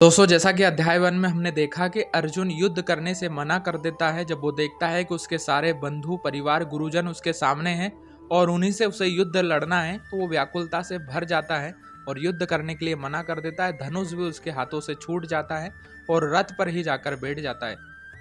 दोस्तों, जैसा कि अध्याय 1 में हमने देखा कि अर्जुन युद्ध करने से मना कर देता है जब वो देखता है कि उसके सारे बंधु परिवार गुरुजन उसके सामने हैं और उन्हीं से उसे युद्ध लड़ना है। तो वो व्याकुलता से भर जाता है और युद्ध करने के लिए मना कर देता है। धनुष भी उसके हाथों से छूट जाता है और रथ पर ही जाकर बैठ जाता है।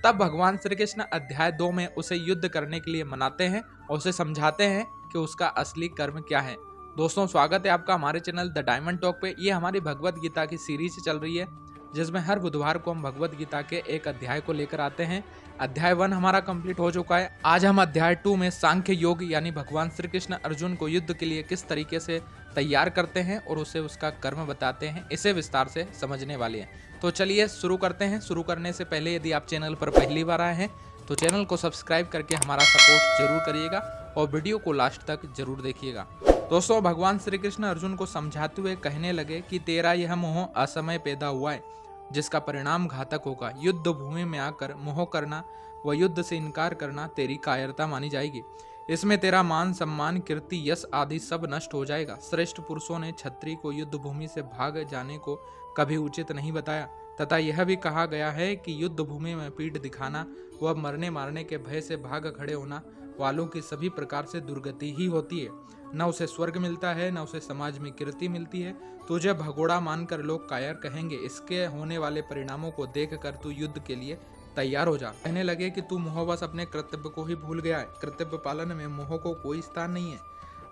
तब भगवान श्री कृष्ण अध्याय 2 में उसे युद्ध करने के लिए मनाते हैं और उसे समझाते हैं कि उसका असली कर्म क्या है। दोस्तों, स्वागत है आपका हमारे चैनल द डायमंड टॉक पे। ये हमारी भगवत गीता की सीरीज चल रही है जिसमें हर बुधवार को हम भगवत गीता के एक अध्याय को लेकर आते हैं। अध्याय 1 हमारा कंप्लीट हो चुका है। आज हम अध्याय 2 में सांख्य योग यानी भगवान श्री कृष्ण अर्जुन को युद्ध के लिए किस तरीके से तैयार करते हैं और उसे उसका कर्म बताते हैं, इसे विस्तार से समझने वाले हैं। तो चलिए शुरू करते हैं। शुरू करने से पहले यदि आप चैनल पर पहली बार आए हैं तो चैनल को सब्सक्राइब करके हमारा सपोर्ट जरूर करिएगा और वीडियो को लास्ट तक जरूर देखिएगा। दोस्तों, भगवान श्री कृष्ण अर्जुन को समझाते हुए कहने लगे कि तेरा यह मोह असमय पैदा हुआ है जिसका परिणाम घातक होगा। युद्ध भूमि में आकर मोह करना व युद्ध से इनकार करना तेरी कायरता मानी जाएगी। इसमें तेरा मान सम्मान कीर्ति यश आदि सब नष्ट हो जाएगा। श्रेष्ठ पुरुषों ने क्षत्रिय को युद्ध भूमि से भाग जाने को कभी उचित नहीं बताया तथा यह भी कहा गया है कि युद्ध भूमि में पीठ दिखाना व मरने मारने के भय से भाग खड़े होना वालों की सभी प्रकार से दुर्गति ही होती है। न उसे स्वर्ग मिलता है न उसे समाज में कीर्ति मिलती है। तुझे भगोड़ा मानकर लोग कायर कहेंगे। इसके होने वाले परिणामों को देखकर तू युद्ध के लिए तैयार हो जा। कहने लगे कि तू मोहवश अपने कर्तव्य को ही भूल गया है। कर्तव्य पालन में मोह को कोई स्थान नहीं है।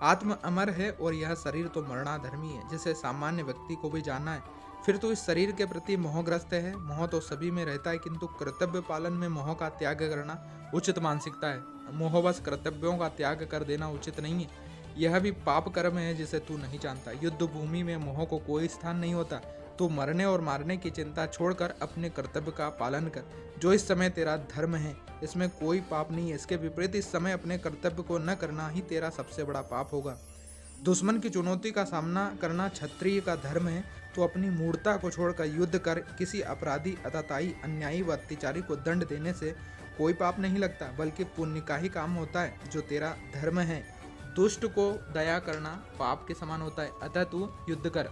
आत्म अमर है और यह शरीर तो मरणाधर्मी है जिसे सामान्य व्यक्ति को भी जानना है। फिर तू इस शरीर के प्रति मोहग्रस्त है। मोह तो सभी में रहता है किंतु कर्तव्य पालन में मोह का त्याग करना उचित मानसिकता है। मोहवश कर्तव्यों का त्याग कर देना उचित नहीं है। यह भी पाप कर्म है जिसे तू नहीं जानता। युद्ध भूमि में मोह को कोई स्थान नहीं होता। तू मरने और मारने की चिंता छोड़कर अपने कर्तव्य का पालन कर जो इस समय तेरा धर्म है। इसमें कोई पाप नहीं है। इसके विपरीत इस समय अपने कर्तव्य को न करना ही तेरा सबसे बड़ा पाप होगा। दुश्मन की चुनौती का सामना करना क्षत्रिय का धर्म है। तो अपनी मूर्खता को छोड़कर युद्ध कर। किसी अपराधी अतताई अन्यायी व अत्याचारी को दंड देने से कोई पाप नहीं लगता बल्कि पुण्य का ही काम होता है जो तेरा धर्म है। दुष्ट को दया करना पाप के समान होता है, अतः तू युद्ध कर।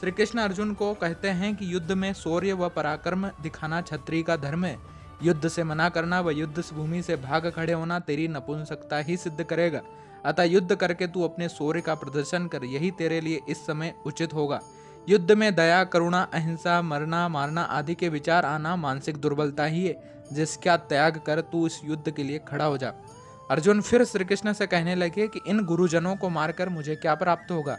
श्री कृष्ण अर्जुन को कहते हैं कि युद्ध में शौर्य व पराक्रम दिखाना क्षत्रिय का धर्म है। युद्ध से मना करना व युद्ध भूमि से भाग खड़े होना तेरी नपुंसकता ही सिद्ध करेगा। अतः युद्ध करके तू अपने शौर्य का प्रदर्शन कर, यही तेरे लिए इस समय उचित होगा। युद्ध में दया करुणा अहिंसा मरना मारना आदि के विचार आना मानसिक दुर्बलता ही है जिसका त्याग कर तू इस युद्ध के लिए खड़ा हो जा। अर्जुन फिर श्री कृष्ण से कहने लगे कि इन गुरुजनों को मारकर मुझे क्या प्राप्त होगा।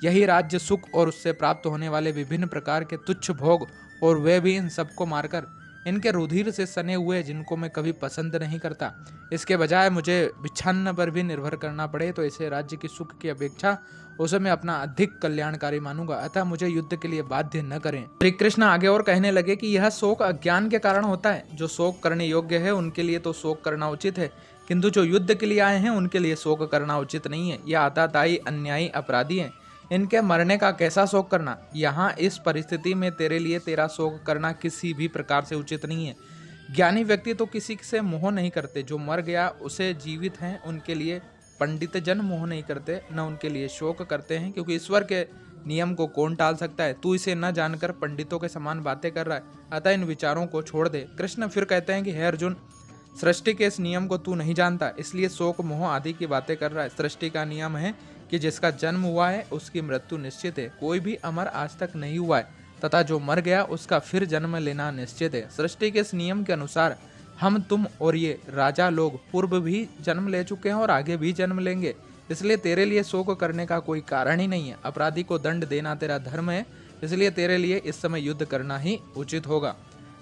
यही राज्य सुख और उससे प्राप्त होने वाले विभिन्न प्रकार के तुच्छ भोग, और वे भी इन सबको मारकर इनके रुधिर से सने हुए जिनको मैं कभी पसंद नहीं करता। इसके बजाय मुझे बिच्छान्न पर भी निर्भर करना पड़े तो ऐसे राज्य की सुख की अपेक्षा उसे मैं अपना अधिक कल्याणकारी मानूंगा। अतः मुझे युद्ध के लिए बाध्य न करें। श्री कृष्ण आगे और कहने लगे कि यह शोक अज्ञान के कारण होता है। जो शोक करने योग्य है उनके लिए तो शोक करना उचित है, किंतु जो युद्ध के लिए आए हैं उनके लिए शोक करना उचित नहीं है। यह आताताई अन्यायी अपराधी हैं, इनके मरने का कैसा शोक करना। यहाँ इस परिस्थिति में तेरे लिए तेरा शोक करना किसी भी प्रकार से उचित नहीं है। ज्ञानी व्यक्ति तो किसी से मोह नहीं करते। जो मर गया उसे जीवित हैं उनके लिए पंडित जन मोह नहीं करते, न उनके लिए शोक करते हैं, क्योंकि ईश्वर के नियम को कौन टाल सकता है। तू इसे न जानकर पंडितों के समान बातें कर रहा है, अतः इन विचारों को छोड़ दे। कृष्ण फिर कहते हैं कि हे अर्जुन, सृष्टि के इस नियम को तू नहीं जानता, इसलिए शोक मोह आदि की बातें कर रहा है। सृष्टि का नियम है कि जिसका जन्म हुआ है उसकी मृत्यु निश्चित है। कोई भी अमर आज तक नहीं हुआ है तथा जो मर गया उसका फिर जन्म लेना निश्चित है। सृष्टि के इस नियम के अनुसार हम तुम और ये राजा लोग पूर्व भी जन्म ले चुके हैं और आगे भी जन्म लेंगे, इसलिए तेरे लिए शोक करने का कोई कारण ही नहीं है। अपराधी को दंड देना तेरा धर्म है, इसलिए तेरे लिए इस समय युद्ध करना ही उचित होगा।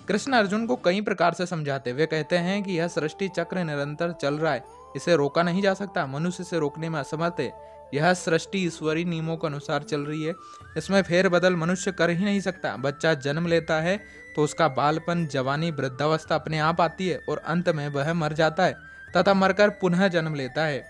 कृष्ण अर्जुन को कई प्रकार से समझाते वे कहते हैं कि यह सृष्टि चक्र निरंतर चल रहा है, इसे रोका नहीं जा सकता। मनुष्य से रोकने में असमर्थ है। यह सृष्टि ईश्वरीय नियमों के अनुसार चल रही है, इसमें फेरबदल मनुष्य कर ही नहीं सकता। बच्चा जन्म लेता है तो उसका बालपन जवानी वृद्धावस्था अपने आप आती है और अंत में वह मर जाता है तथा मरकर पुनः जन्म लेता है।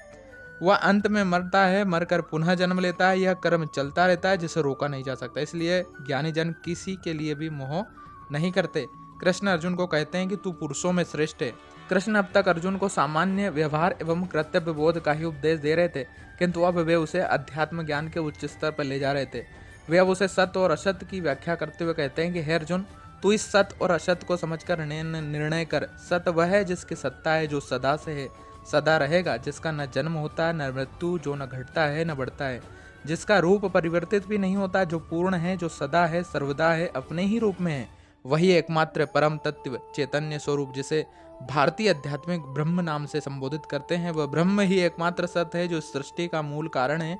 वह अंत में मरता है, मरकर पुनः जन्म लेता है। यह कर्म चलता रहता है जिसे रोका नहीं जा सकता, इसलिए ज्ञानी जन किसी के लिए भी मोह नहीं करते। कृष्ण अर्जुन को कहते हैं कि तू पुरुषों में श्रेष्ठ है। कृष्ण अब तक अर्जुन को सामान्य व्यवहार एवं कर्तव्य बोध का ही उपदेश दे रहे थे, किंतु अब वे उसे अध्यात्म ज्ञान के उच्च स्तर पर ले जा रहे थे। वे अब उसे सत्य और असत्य की व्याख्या करते हुए कहते हैं कि हे अर्जुन, तू इस सत्य और असत्य को समझकर निर्णय कर। सत्य वह है जिसकी सत्ता है, जो सदा से है, सदा रहेगा, जिसका न जन्म होता है न मृत्यु, जो न घटता है न बढ़ता है, जिसका रूप परिवर्तित भी नहीं होता, जो पूर्ण है, जो सदा है, सर्वदा है, अपने ही रूप में है, वही एकमात्र परम तत्व चैतन्य स्वरूप, जिसे भारतीय आध्यात्मिक ब्रह्म नाम से संबोधित करते हैं, वह ब्रह्म ही एकमात्र सत्य है, जो सृष्टि का मूल कारण है।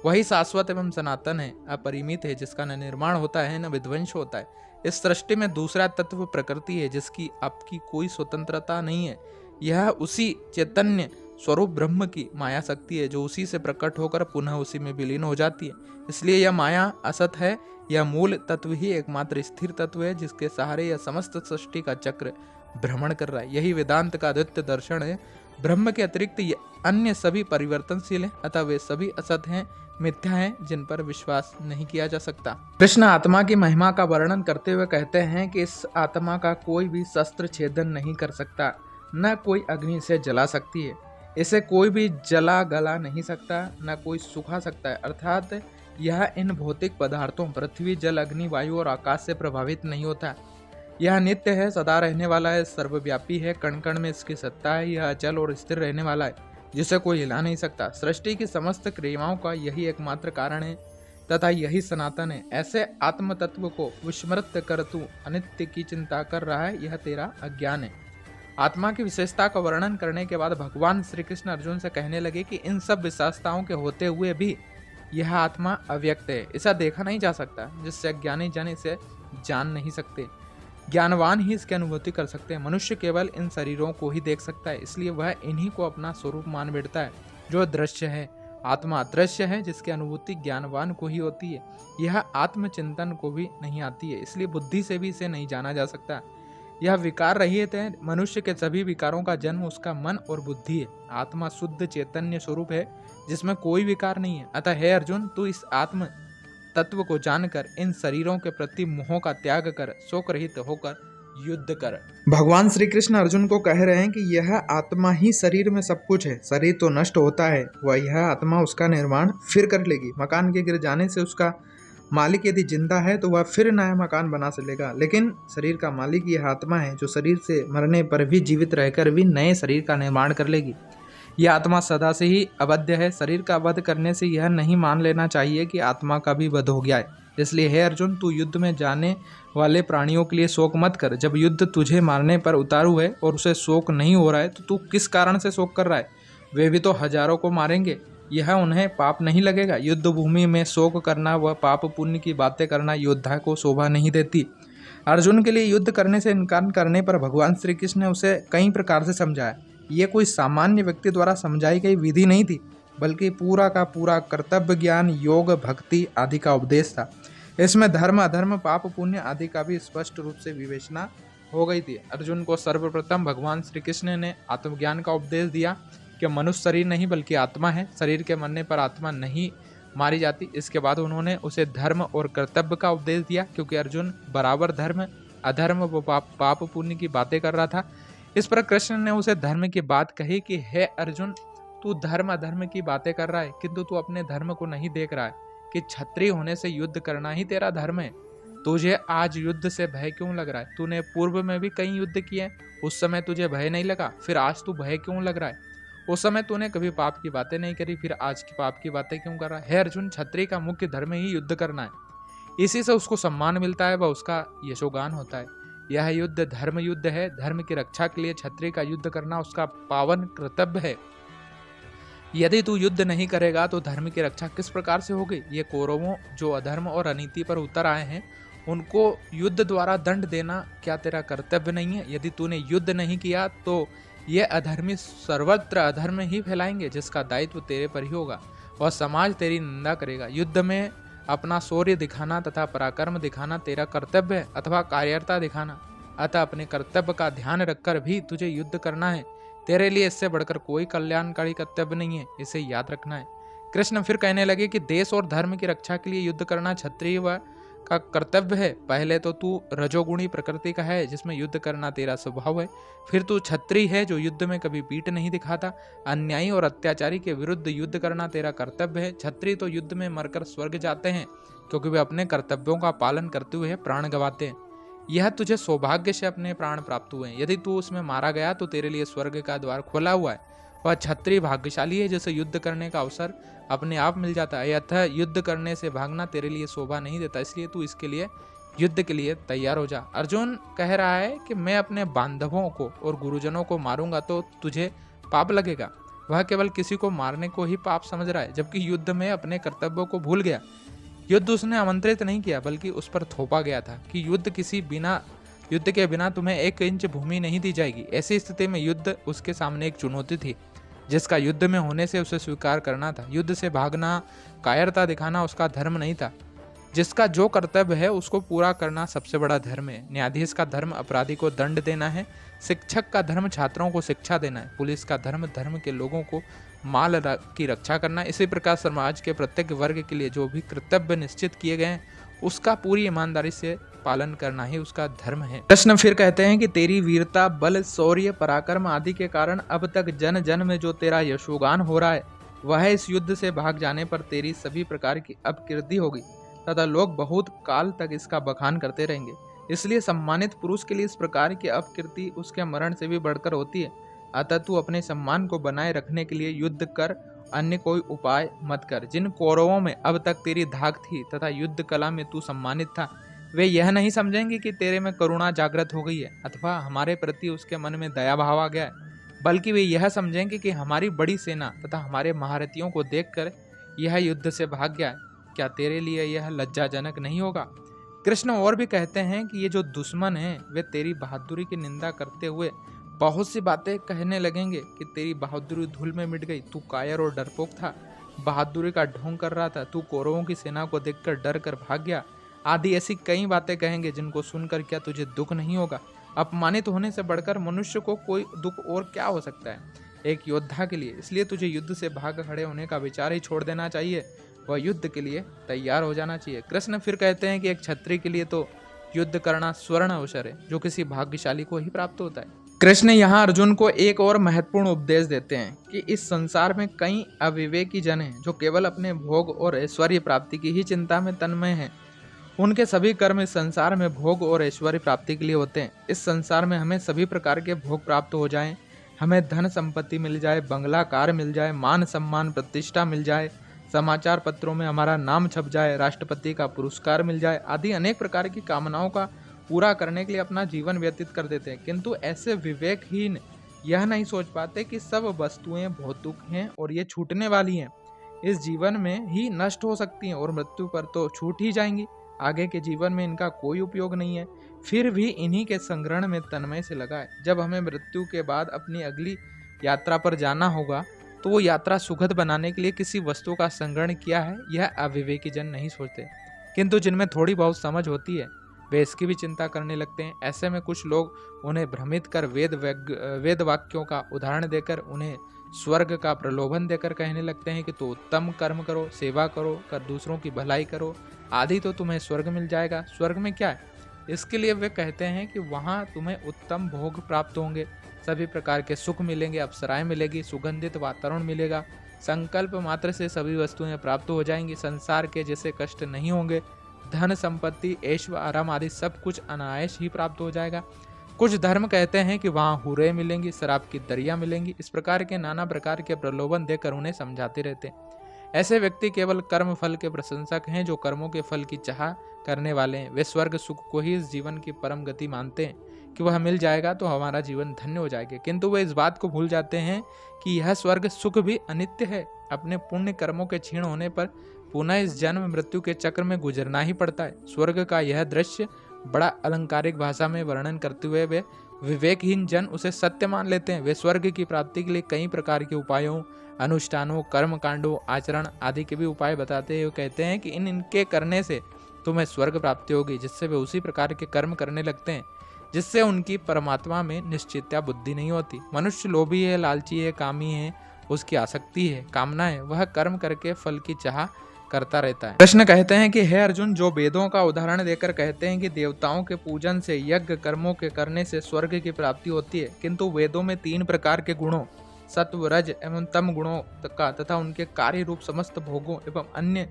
वही शाश्वत एवं सनातन है, अपरिमित है, जिसका न निर्माण होता है न विध्वंस होता है। इस सृष्टि में दूसरा तत्व प्रकृति है, जिसकी आपकी कोई स्वतंत्रता नहीं है। यह उसी चैतन्य स्वरूप ब्रह्म की माया शक्ति है, जो उसी से प्रकट होकर पुनः उसी में विलीन हो जाती है। इसलिए यह माया असत है। यह मूल तत्व ही एकमात्र स्थिर तत्व है, जिसके सहारे यह समस्त सृष्टि का चक्र भ्रमण कर रहा है। यही वेदांत का द्वितीय दर्शन है। ब्रह्म के अतिरिक्त अन्य सभी परिवर्तनशील हैं, अतः वे सभी असत हैं, मिथ्या हैं, जिन पर विश्वास नहीं किया जा सकता। कृष्ण आत्मा की महिमा का वर्णन करते हुए कहते हैं कि इस आत्मा का कोई भी शस्त्र छेदन नहीं कर सकता, न कोई अग्नि से जला सकती है, इसे कोई भी जला गला नहीं सकता, न कोई सुखा सकता है। अर्थात यह इन भौतिक पदार्थों पृथ्वी, जल, अग्नि, वायु और आकाश से प्रभावित नहीं होता। यह नित्य है, सदा रहने वाला है, सर्वव्यापी है, कण कण में इसकी सत्ता है। यह अचल और स्थिर रहने वाला है, जिसे कोई हिला नहीं सकता। सृष्टि की समस्त क्रियाओं का यही एकमात्र कारण है तथा यही सनातन है। ऐसे आत्म तत्व को विस्मृत कर तू अनित्य की चिंता कर रहा है, यह तेरा अज्ञान है। आत्मा की विशेषता का वर्णन करने के बाद भगवान श्री कृष्ण अर्जुन से कहने लगे कि इन सब विशेषताओं के होते हुए भी यह आत्मा अव्यक्त है, इसे देखा नहीं जा सकता, जिससे अज्ञानी जन इसे जान नहीं सकते। ज्ञानवान ही इसकी अनुभूति कर सकते हैं। मनुष्य केवल इन शरीरों को ही देख सकता है, इसलिए वह इन्हीं को अपना स्वरूप मान बैठता है, जो दृश्य है। आत्मा अदृश्य है, जिसकी अनुभूति ज्ञानवान को ही होती है। यह आत्मचिंतन को भी नहीं आती है, इसलिए बुद्धि से भी इसे नहीं जाना जा सकता। यह विकार रहित है। मनुष्य के सभी विकारों का जन्म उसका मन और बुद्धि है। आत्मा शुद्ध चैतन्य स्वरूप है, जिसमें कोई विकार नहीं है। अतः हे अर्जुन, तू इस आत्म तत्व को जानकर इन शरीरों के प्रति मोह का त्याग कर शोक रहित होकर युद्ध कर। भगवान श्री कृष्ण अर्जुन को कह रहे हैं कि यह आत्मा ही शरीर में सब कुछ है। शरीर तो नष्ट होता है, वह यह आत्मा उसका निर्माण फिर कर लेगी। मकान के गिर जाने से उसका मालिक यदि जिंदा है तो वह फिर नया मकान बना सकेगा, लेकिन शरीर का मालिक यह आत्मा है, जो शरीर से मरने पर भी जीवित रहकर भी नए शरीर का निर्माण कर लेगी। यह आत्मा सदा से ही अवध्य है। शरीर का वध करने से यह नहीं मान लेना चाहिए कि आत्मा का भी वध हो गया है। इसलिए हे अर्जुन, तू युद्ध में जाने वाले प्राणियों के लिए शोक मत कर। जब युद्ध तुझे मारने पर उतारू है और उसे शोक नहीं हो रहा है तो तू किस कारण से शोक कर रहा है? वे भी तो हजारों को मारेंगे, यह उन्हें पाप नहीं लगेगा। युद्ध भूमि में शोक करना व पाप पुण्य की बातें करना योद्धा को शोभा नहीं देती। अर्जुन के लिए युद्ध करने से इनकार करने पर भगवान श्री कृष्ण ने उसे कई प्रकार से समझाया। ये कोई सामान्य व्यक्ति द्वारा समझाई गई विधि नहीं थी, बल्कि पूरा का पूरा कर्तव्य ज्ञान, योग, भक्ति आदि का उपदेश था। इसमें धर्म, अधर्म, पाप, पुण्य आदि का भी स्पष्ट रूप से विवेचना हो गई थी। अर्जुन को सर्वप्रथम भगवान श्री कृष्ण ने आत्मज्ञान का उपदेश दिया कि मनुष्य शरीर नहीं बल्कि आत्मा है। शरीर के मरने पर आत्मा नहीं मारी जाती। इसके बाद उन्होंने उसे धर्म और कर्तव्य का उपदेश दिया, क्योंकि अर्जुन बराबर धर्म, अधर्म व पाप पुण्य की बातें कर रहा था। इस पर कृष्ण ने उसे धर्म की बात कही कि हे अर्जुन, तू धर्म अधर्म की बातें कर रहा है, किंतु तू अपने धर्म को नहीं देख रहा है कि क्षत्रिय होने से युद्ध करना ही तेरा धर्म है। तुझे आज युद्ध से भय क्यों लग रहा है? तूने पूर्व में भी कई युद्ध किए, उस समय तुझे भय नहीं लगा, फिर आज तू भय क्यों लग रहा है? उस समय तूने कभी पाप की बातें नहीं करी, फिर आज की पाप की बातें क्यों कर रहा है? हे अर्जुन, क्षत्रिय का मुख्य धर्म ही युद्ध करना है। इसी से उसको सम्मान मिलता है व उसका यशोगान होता है। यह युद्ध धर्म युद्ध है। धर्म की रक्षा के लिए क्षत्रिय का युद्ध करना उसका पावन कर्तव्य है। यदि तू युद्ध नहीं करेगा तो धर्म की रक्षा किस प्रकार से होगी? ये कौरवों जो अधर्म और अनीति पर उतर आए हैं, उनको युद्ध द्वारा दंड देना क्या तेरा कर्तव्य नहीं है? यदि तूने युद्ध नहीं किया तो ये अधर्मी सर्वत्र अधर्म ही फैलाएंगे, जिसका दायित्व तेरे पर ही होगा और समाज तेरी निंदा करेगा। युद्ध में अपना शौर्य दिखाना तथा पराक्रम दिखाना तेरा कर्तव्य है, अथवा कायरता दिखाना। अतः अपने कर्तव्य का ध्यान रखकर भी तुझे युद्ध करना है। तेरे लिए इससे बढ़कर कोई कल्याणकारी कर्तव्य नहीं है, इसे याद रखना है। कृष्ण फिर कहने लगे कि देश और धर्म की रक्षा के लिए युद्ध करना क्षत्रिय व का कर्तव्य है। पहले तो तू रजोगुणी प्रकृति का है, जिसमें युद्ध करना तेरा स्वभाव है। फिर तू क्षत्रिय है, जो युद्ध में कभी पीठ नहीं दिखाता। अन्यायी और अत्याचारी के विरुद्ध युद्ध करना तेरा कर्तव्य है। क्षत्रिय तो युद्ध में मरकर स्वर्ग जाते हैं, क्योंकि वे अपने कर्तव्यों का पालन करते हुए प्राण गंवाते हैं। यह तुझे सौभाग्य से अपने प्राण प्राप्त हुए हैं। यदि तू उसमें मारा गया तो तेरे लिए स्वर्ग का द्वार खुला हुआ है। वह क्षत्रिय भाग्यशाली है जिसे युद्ध करने का अवसर अपने आप मिल जाता है। अतः युद्ध करने से भागना तेरे लिए शोभा नहीं देता, इसलिए तू इसके लिए युद्ध के लिए तैयार हो जा। अर्जुन कह रहा है कि मैं अपने बांधवों को और गुरुजनों को मारूंगा तो तुझे पाप लगेगा। वह केवल किसी को मारने को ही पाप समझ रहा है, जबकि युद्ध में अपने कर्तव्यों को भूल गया। युद्ध उसने आमंत्रित नहीं किया, बल्कि उस पर थोपा गया था कि युद्ध के बिना तुम्हें 1 इंच भूमि नहीं दी जाएगी। ऐसी स्थिति में युद्ध उसके सामने एक चुनौती थी, जिसका युद्ध में होने से उसे स्वीकार करना था। युद्ध से भागना, कायरता दिखाना उसका धर्म नहीं था। जिसका जो कर्तव्य है उसको पूरा करना सबसे बड़ा धर्म है। न्यायाधीश का धर्म अपराधी को दंड देना है, शिक्षक का धर्म छात्रों को शिक्षा देना है, पुलिस का धर्म धर्म के लोगों को माल की रक्षा करना। इसी प्रकार समाज के प्रत्येक वर्ग के लिए जो भी कर्तव्य निश्चित किए गए हैं उसका पूरी ईमानदारी से पालन करना ही उसका धर्म है। कृष्ण फिर कहते हैं कि तेरी वीरता, बल, शौर्य, पराक्रम आदि के कारण अब तक जन जन में जो तेरा यशोगान हो रहा है, वह इस युद्ध से भाग जाने पर तेरी सभी प्रकार की अपकीर्ति होगी तथा लोग बहुत काल तक इसका बखान करते रहेंगे। इसलिए सम्मानित पुरुष के लिए इस प्रकार की अपकीर्ति उसके मरण से भी बढ़कर होती है। अतः तू अपने सम्मान को बनाए रखने के लिए युद्ध कर, अन्य कोई उपाय मत कर। जिन कौरवों में अब तक तेरी धाक थी तथा युद्ध कला में तू सम्मानित था, वे यह नहीं समझेंगे कि तेरे में करुणा जागृत हो गई है अथवा हमारे प्रति उसके मन में दया भाव आ गया है, बल्कि वे यह समझेंगे कि हमारी बड़ी सेना तथा हमारे महारथियों को देखकर यह युद्ध से भाग गया है। क्या तेरे लिए यह लज्जाजनक नहीं होगा? कृष्ण और भी कहते हैं कि ये जो दुश्मन हैं वे तेरी बहादुरी की निंदा करते हुए बहुत सी बातें कहने लगेंगे कि तेरी बहादुरी धूल में मिट गई, तू कायर और डरपोक था, बहादुरी का ढोंग कर रहा था, तू कौरवों की सेना को देखकर डर कर भाग गया, आदि ऐसी कई बातें कहेंगे जिनको सुनकर क्या तुझे दुख नहीं होगा? अपमानित होने से बढ़कर मनुष्य को कोई दुख और क्या हो सकता है एक योद्धा के लिए। इसलिए तुझे युद्ध से भाग खड़े होने का विचार ही छोड़ देना चाहिए, वह युद्ध के लिए तैयार हो जाना चाहिए। कृष्ण फिर कहते हैं कि एक क्षत्रिय के लिए तो युद्ध करना स्वर्ण अवसर है, जो किसी भाग्यशाली को ही प्राप्त होता है। कृष्ण यहाँ अर्जुन को एक और महत्वपूर्ण उपदेश देते हैं कि इस संसार में कई अविवेकी जन हैं जो केवल अपने भोग और ऐश्वर्य प्राप्ति की ही चिंता में तन्मय हैं। उनके सभी कर्म इस संसार में भोग और ऐश्वर्य प्राप्ति के लिए होते हैं। इस संसार में हमें सभी प्रकार के भोग प्राप्त हो जाएं, हमें धन संपत्ति मिल जाए, बंगला कार मिल जाए, मान सम्मान प्रतिष्ठा मिल जाए, समाचार पत्रों में हमारा नाम छप जाए, राष्ट्रपति का पुरस्कार मिल जाए, आदि अनेक प्रकार की कामनाओं का पूरा करने के लिए अपना जीवन व्यतीत कर देते हैं। किंतु ऐसे विवेकहीन यह नहीं सोच पाते कि सब वस्तुएं भौतिक हैं और ये छूटने वाली हैं, इस जीवन में ही नष्ट हो सकती हैं और मृत्यु पर तो छूट ही जाएंगी, आगे के जीवन में इनका कोई उपयोग नहीं है। फिर भी इन्हीं के संग्रहण में तन्मय से लगा है। जब हमें मृत्यु के बाद अपनी अगली यात्रा पर जाना होगा तो वो यात्रा सुखद बनाने के लिए किसी वस्तु का संग्रहण किया है, यह अविवेकी जन नहीं सोचते। किंतु जिनमें थोड़ी बहुत समझ होती है वे इसकी भी चिंता करने लगते हैं। ऐसे में कुछ लोग उन्हें भ्रमित कर वेद वाक्यों का उदाहरण देकर उन्हें स्वर्ग का प्रलोभन देकर कहने लगते हैं कि तो उत्तम कर्म करो, सेवा करो, कर दूसरों की भलाई करो, आदि तो तुम्हें स्वर्ग मिल जाएगा। स्वर्ग में क्या है? इसके लिए वे कहते हैं कि वहाँ तुम्हें उत्तम भोग प्राप्त होंगे, सभी प्रकार के सुख मिलेंगे, अप्सराएं मिलेगी, सुगंधित वातावरण मिलेगा, संकल्प मात्र से सभी वस्तुएं प्राप्त हो जाएंगी, संसार के जैसे कष्ट नहीं होंगे, धन संपत्ति ऐश्वर्य आराम आदि सब कुछ अनायास ही प्राप्त हो जाएगा। कुछ धर्म कहते हैं कि वहाँ हुरें मिलेंगी, शराब की दरिया मिलेंगी। इस प्रकार के नाना प्रकार के प्रलोभन देकर उन्हें समझाते रहते हैं। ऐसे व्यक्ति केवल कर्म फल के प्रशंसक हैं, जो कर्मों के फल की चाह करने वाले हैं। वे स्वर्ग सुख को ही इस जीवन की परम गति मानते हैं कि वह मिल जाएगा तो हमारा जीवन धन्य हो जाएगा, किंतु वे इस बात को भूल जाते हैं कि यह स्वर्ग सुख भी अनित्य है। अपने पुण्य कर्मों के क्षीण होने पर पुनः इस जन्म मृत्यु के चक्र में गुजरना ही पड़ता है। स्वर्ग का यह दृश्य बड़ा अलंकारिक भाषा में वर्णन करते हुए वे विवेकहीन जन उसे सत्य मान लेते हैं। वे स्वर्ग की प्राप्ति के लिए कई प्रकार के उपायों, अनुष्ठानों, कर्म कांडों, आचरण आदि के भी उपाय बताते हुए कहते हैं कि इनके करने से तुम्हें स्वर्ग प्राप्ति होगी, जिससे वे उसी प्रकार के कर्म करने लगते हैं जिससे उनकी परमात्मा में निश्चितता बुद्धि नहीं होती। मनुष्य लोभी है, लालची है, कामी है, उसकी आसक्ति है, कामना है, वह कर्म करके फल की चाह करता रहता है। कृष्ण कहते हैं कि हे अर्जुन, जो वेदों का उदाहरण देकर कहते हैं कि देवताओं के पूजन से, यज्ञ कर्मों के करने से स्वर्ग की प्राप्ति होती है, किंतु वेदों में 3 प्रकार के गुणों, सत्व, रज एवं तम गुणों का तथा उनके कार्य रूप समस्त भोगों एवं अन्य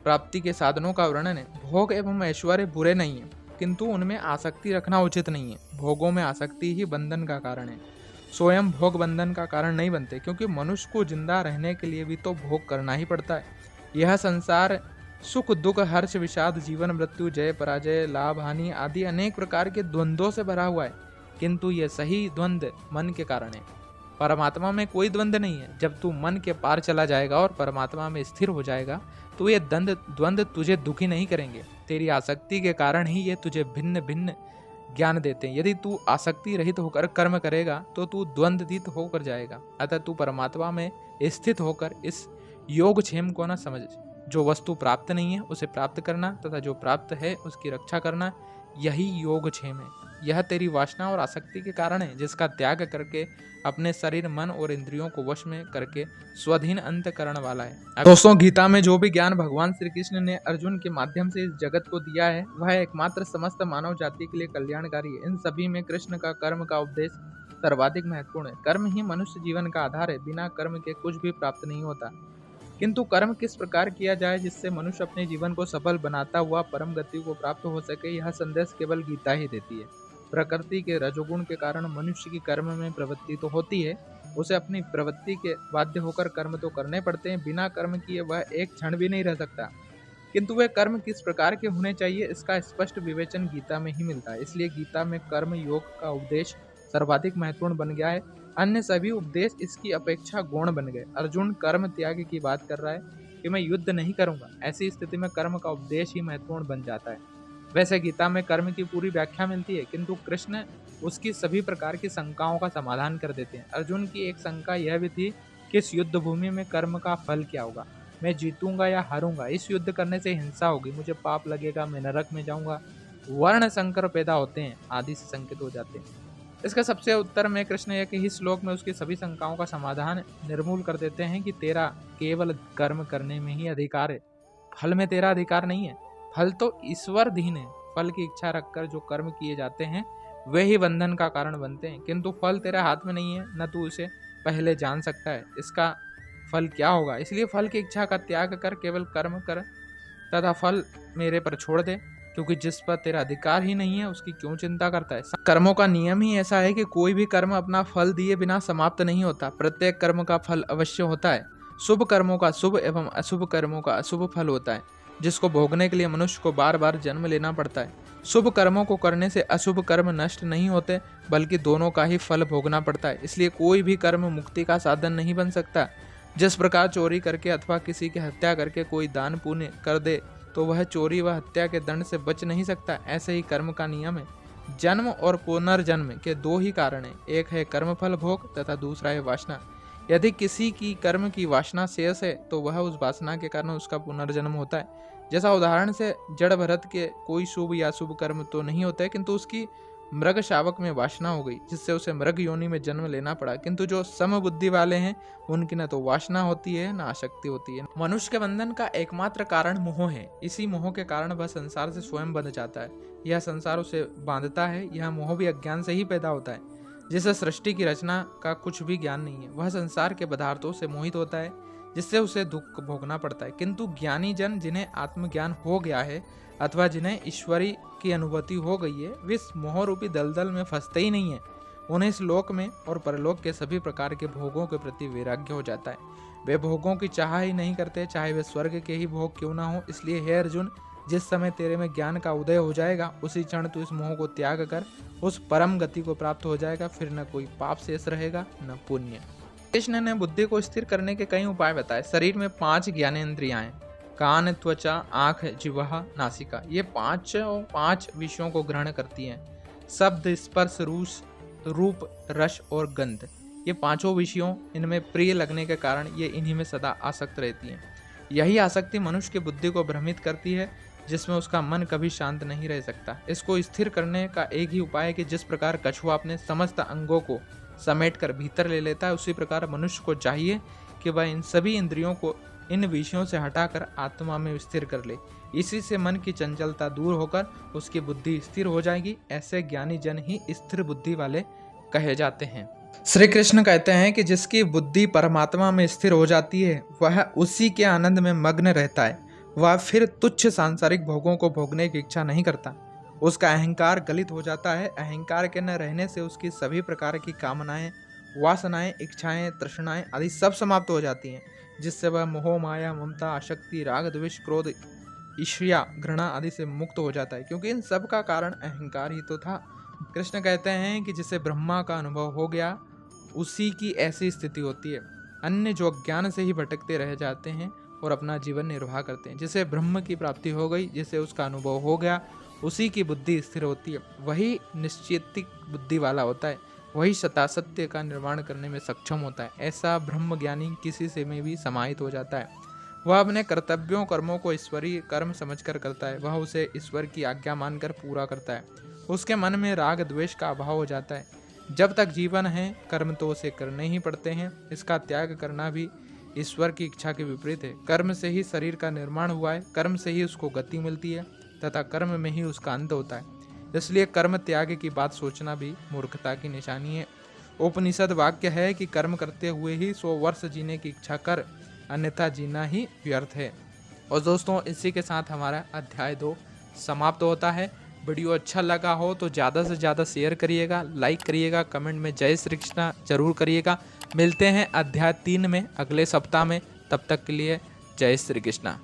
प्राप्ति के साधनों का वर्णन है। भोग एवं ऐश्वर्य बुरे नहीं है, किंतु उनमें आसक्ति रखना उचित नहीं है। भोगों में आसक्ति ही बंधन का कारण है। स्वयं भोग बंधन का कारण नहीं बनते, क्योंकि मनुष्य को जिंदा रहने के लिए भी तो भोग करना ही पड़ता है। यह संसार सुख दुख हर्ष विषाद जीवन मृत्यु जय पराजय लाभ हानि आदि अनेक प्रकार के द्वंद्वों से भरा हुआ है, किंतु यह सही द्वंद्व मन के कारण है। परमात्मा में कोई द्वंद्व नहीं है। जब तू मन के पार चला जाएगा और परमात्मा में स्थिर हो जाएगा तो ये द्वंद्व तुझे दुखी नहीं करेंगे। तेरी आसक्ति के कारण ही ये तुझे भिन्न भिन्न ज्ञान देते हैं। यदि तू आसक्ति रहित होकर कर्म करेगा तो तू द्वंद्वतीत होकर जाएगा। अतः तू परमात्मा में स्थित होकर इस योगक्षेम को न समझ। जो वस्तु प्राप्त नहीं है उसे प्राप्त करना तथा जो प्राप्त है उसकी रक्षा करना, यही योगक्षेम है। यह तेरी वासना और आसक्ति के कारण है, जिसका त्याग करके अपने शरीर मन और इंद्रियों को वश में करके स्वाधीन अंतःकरण वाला है। दोस्तों, गीता में जो भी ज्ञान भगवान श्री कृष्ण ने अर्जुन के माध्यम से इस जगत को दिया है वह एकमात्र समस्त मानव जाति के लिए कल्याणकारी है। इन सभी में कृष्ण का कर्म का उपदेश सर्वाधिक महत्वपूर्ण है। कर्म ही मनुष्य जीवन का आधार है। बिना कर्म के कुछ भी प्राप्त नहीं होता, किंतु कर्म किस प्रकार किया जाए जिससे मनुष्य अपने जीवन को सफल बनाता हुआ परम गति को प्राप्त हो सके, यह संदेश केवल गीता ही देती है। प्रकृति के रजोगुण के कारण मनुष्य की कर्म में प्रवृत्ति तो होती है, उसे अपनी प्रवृत्ति के बाध्य होकर कर्म तो करने पड़ते हैं। बिना कर्म किए वह एक क्षण भी नहीं रह सकता, किंतु वे कर्म किस प्रकार के होने चाहिए इसका स्पष्ट विवेचन गीता में ही मिलता है। इसलिए गीता में कर्म योग का उपदेश सर्वाधिक महत्वपूर्ण बन गया है। अन्य सभी उपदेश इसकी अपेक्षा गौण बन गए। अर्जुन कर्म त्याग की बात कर रहा है कि मैं युद्ध नहीं करूंगा। ऐसी स्थिति में कर्म का उपदेश ही महत्वपूर्ण बन जाता है। वैसे गीता में कर्म की पूरी व्याख्या मिलती है, किंतु कृष्ण उसकी सभी प्रकार की शंकाओं का समाधान कर देते हैं। अर्जुन की एक शंका यह भी थी कि इस युद्ध भूमि में कर्म का फल क्या होगा, मैं जीतूंगा या हारूंगा। इस युद्ध करने से हिंसा होगी, मुझे पाप लगेगा, मैं नरक में जाऊंगा, वर्ण संकर पैदा होते हैं आदि से संकेत हो जाते हैं। इसका सबसे उत्तर में कृष्ण एक ही श्लोक में उसकी सभी शंकाओं का समाधान निर्मूल कर देते हैं कि तेरा केवल कर्म करने में ही अधिकार है, फल में तेरा अधिकार नहीं है। फल तो ईश्वरधीन है। फल की इच्छा रखकर जो कर्म किए जाते हैं वे ही बंधन का कारण बनते हैं, किंतु फल तेरे हाथ में नहीं है, न तू उसे पहले जान सकता है इसका फल क्या होगा। इसलिए फल की इच्छा का त्याग कर केवल कर्म कर तथा फल मेरे पर छोड़ दे, क्योंकि जिस पर तेरा अधिकार ही नहीं है उसकी क्यों चिंता करता है। कर्मों का नियम ही ऐसा है कि कोई भी कर्म अपना फल दिए बिना समाप्त नहीं होता। प्रत्येक कर्म का फल अवश्य होता है। शुभ कर्मों का शुभ एवं अशुभ कर्मों का अशुभ फल होता है, जिसको भोगने के लिए मनुष्य को बार बार जन्म लेना पड़ता है। शुभ कर्मों को करने से अशुभ कर्म नष्ट नहीं होते, बल्कि दोनों का ही फल भोगना पड़ता है। इसलिए कोई भी कर्म मुक्ति का साधन नहीं बन सकता। जिस प्रकार चोरी करके अथवा किसी की हत्या करके कोई दान पुण्य कर दे तो वह चोरी व हत्या के दंड से बच नहीं सकता, ऐसे ही कर्म का नियम है। जन्म और पुनर्जन्म के दो ही कारण हैं, एक है कर्मफल भोग तथा दूसरा है वासना। यदि किसी की कर्म की वासना शेष है तो वह उस वासना के कारण उसका पुनर्जन्म होता है। जैसा उदाहरण से जड़ भरत के कोई शुभ या शुभ कर्म तो नहीं होते, किंतु उसकी मृग शावक में वासना हो गई, जिससे उसे मृग योनि में जन्म लेना पड़ा। किंतु जो समबुद्धि वाले हैं उनकी न तो वासना होती है न आसक्ति होती है। मनुष्य के बंधन का एकमात्र कारण मोह है। इसी मोह के कारण वह संसार से स्वयं बंध जाता है। यह संसार उसे बांधता है। यह मोह भी अज्ञान से ही पैदा होता है, जिसे सृष्टि की रचना का कुछ भी ज्ञान नहीं है। वह संसार के पदार्थों से मोहित होता है, जिससे उसे दुख भोगना पड़ता है। किंतु ज्ञानी जन जिन्हें आत्मज्ञान हो गया है अथवा जिन्हें ईश्वरी की अनुभूति हो गई है, वे इस मोह रूपी दलदल में फंसते ही नहीं है। उन्हें इस लोक में और परलोक के सभी प्रकार के भोगों के प्रति वैराग्य हो जाता है। वे भोगों की चाह ही नहीं करते, चाहे वे स्वर्ग के ही भोग क्यों ना हो। इसलिए हे अर्जुन, जिस समय तेरे में ज्ञान का उदय हो जाएगा उसी क्षण तू इस मोह को त्याग कर उस परम गति को प्राप्त हो जाएगा। फिर न कोई पाप शेष रहेगा न पुण्य। कृष्ण ने बुद्धि को स्थिर करने के कई उपाय बताए। शरीर में 5 ज्ञानेंद्रियां हैं, कान त्वचा आँख जिह्वा नासिका। ये 5 विषयों को ग्रहण करती हैं। शब्द स्पर्श रूप रस और गंध, ये 5 विषयों इनमें प्रिय लगने के कारण ये इन्हीं में सदा आसक्त रहती हैं। यही आसक्ति मनुष्य की बुद्धि को भ्रमित करती है, जिसमें उसका मन कभी शांत नहीं रह सकता। इसको स्थिर करने का एक ही उपाय है कि जिस प्रकार कछुआ अपने समस्त अंगों को समेटकर भीतर ले लेता है, उसी प्रकार मनुष्य को चाहिए कि वह इन सभी इंद्रियों को इन विषयों से हटाकर आत्मा में स्थिर कर ले। इसी से मन की चंचलता दूर होकर उसकी बुद्धि स्थिर हो जाएगी। ऐसे ज्ञानी जन ही स्थिर बुद्धि वाले कहे जाते हैं। श्री कृष्ण कहते हैं कि जिसकी बुद्धि परमात्मा में स्थिर हो जाती है वह उसी के आनंद में मग्न रहता है। वह फिर तुच्छ सांसारिक भोगों को भोगने की इच्छा नहीं करता। उसका अहंकार गलित हो जाता है। अहंकार के न रहने से उसकी सभी प्रकार की कामनाएं, वासनाएं, इच्छाएं, तृष्णाएं आदि सब समाप्त हो जाती हैं, जिससे वह मोह, माया, ममता, आसक्ति, राग, द्वेष, क्रोध, ईर्ष्या, घृणा आदि से मुक्त हो जाता है, क्योंकि इन सब का कारण अहंकार ही तो था। कृष्ण कहते हैं कि जिसे ब्रह्मा का अनुभव हो गया उसी की ऐसी स्थिति होती है। अन्य जो अज्ञान से ही भटकते रह जाते हैं और अपना जीवन निर्वाह करते हैं। जिसे ब्रह्म की प्राप्ति हो गई, जिसे उसका अनुभव हो गया, उसी की बुद्धि स्थिर होती है। वही निश्चितिक बुद्धि वाला होता है। वही सत्य का निर्माण करने में सक्षम होता है। ऐसा ब्रह्म ज्ञानी किसी से में भी समाहित हो जाता है। वह अपने कर्तव्यों, कर्मों को ईश्वरीय कर्म समझकर करता है। वह उसे ईश्वर की आज्ञा मानकर पूरा करता है। उसके मन में राग द्वेष का अभाव हो जाता है। जब तक जीवन है, कर्म तो उसे करने ही पड़ते हैं। इसका त्याग करना भी ईश्वर की इच्छा के विपरीत है। कर्म से ही शरीर का निर्माण हुआ है, कर्म से ही उसको गति मिलती है तथा कर्म में ही उसका अंत होता है। इसलिए कर्म त्याग की बात सोचना भी मूर्खता की निशानी है। उपनिषद वाक्य है कि कर्म करते हुए ही 100 वर्ष जीने की इच्छा कर, अन्यथा जीना ही व्यर्थ है। और दोस्तों, इसी के साथ हमारा अध्याय 2 समाप्त होता है। वीडियो अच्छा लगा हो तो ज़्यादा से ज़्यादा शेयर करिएगा, लाइक करिएगा, कमेंट में जय श्री कृष्णा जरूर करिएगा। मिलते हैं अध्याय 3 में अगले सप्ताह में। तब तक के लिए जय श्री कृष्णा।